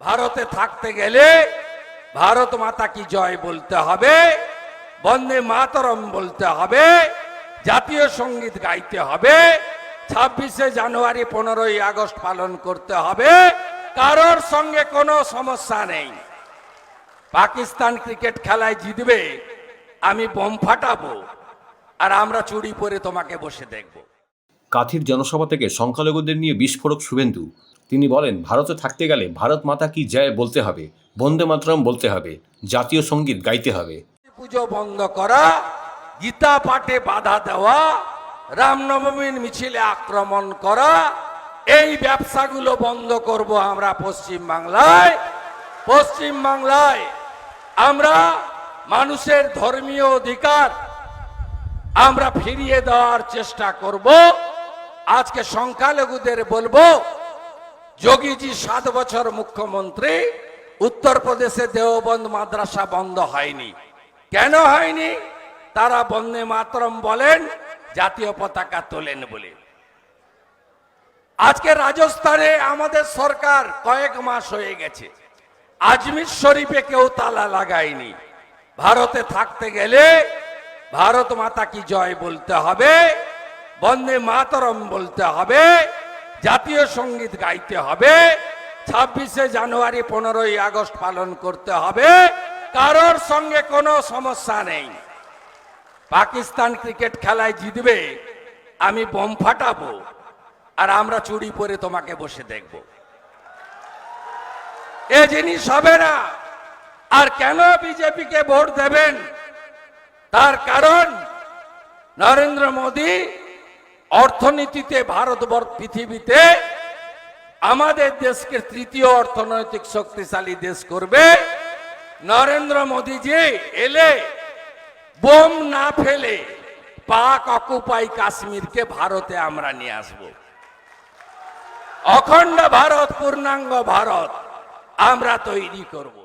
ভারতে থাকতে গেলে ভারত মাতা কি জয় বলতে হবে, বন্দে মাতরম বলতে হবে, জাতীয় সঙ্গীত গাইতে হবে, 26শে জানুয়ারি 15ই আগস্ট পালন করতে হবে। কারোর সঙ্গে কোনো সমস্যা নেই। পাকিস্তান ক্রিকেট খেলায় জিতবে, আমি বোম ফাটাবো আর আমরা চুরি পরে তোমাকে বসে দেখব। কাথির জনসভা থেকে সংখ্যালঘুদের নিয়ে বিস্ফোরক শুভেন্দু। তিনি বলেন, ভারতে থাকতে গেলে ভারত মাতা কি জয় বলতে হবে, বন্দে মাতরম বলতে হবে, জাতীয় সঙ্গীত গাইতে হবে। পুজো বন্ধ করা, গীতা পাঠে বাধা দেওয়া, রামনবমীর মিছিলে আক্রমণ করা, এই ব্যবসাগুলো বন্ধ করব আমরা পশ্চিমবাংলায়। পশ্চিমবাংলায় আমরা মানুষের ধর্মীয় অধিকার আমরা ফিরিয়ে দেওয়ার চেষ্টা করব। আজকে সংখ্যালঘুদের বলবো, যোগীজি 7 বছর মুখ্যমন্ত্রী, উত্তরপ্রদেশে দেওবন্দ মাদ্রাসা বন্ধ হয়নি। কেন হয়নি? তারা বন্দে মাতরম বলেন, জাতীয় পতাকা তোলেন বলে। আজকে রাজস্থানে আমাদের সরকার কয়েক মাস হয়ে গেছে, আজমির শরীফে কেউ তালা লাগায়নি। ভারতে থাকতে গেলে ভারত মাতা কি জয় বলতে হবে, বন্দে মাতরম বলতে হবে, জাতীয় সঙ্গীত গাইতে হবে, 26শে জানুয়ারি 15ই আগস্ট পালন করতে হবে। কারোর সঙ্গে কোনো সমস্যা নেই। পাকিস্তান ক্রিকেট খেলায় জিতবে, আমি বোম ফাটাবো আর আমরা চুরি পরে তোমাকে বসে দেখব। এ জিনিস হবে না। আর কেন বিজেপিকে ভোট দেবেন? তার কারণ নরেন্দ্র মোদী অর্থনীতিতে ভারতবর্ষ পৃথিবীতে আমাদের দেশকে তৃতীয় অর্থনৈতিক শক্তিশালী দেশ করবে। নরেন্দ্র মোদীজি এলে বোম না ফেলে পাক অকুপাই কাশ্মীরকে ভারতে আমরা নিয়ে আসব। অখণ্ড ভারত, পূর্ণাঙ্গ ভারত আমরা তৈরি করব।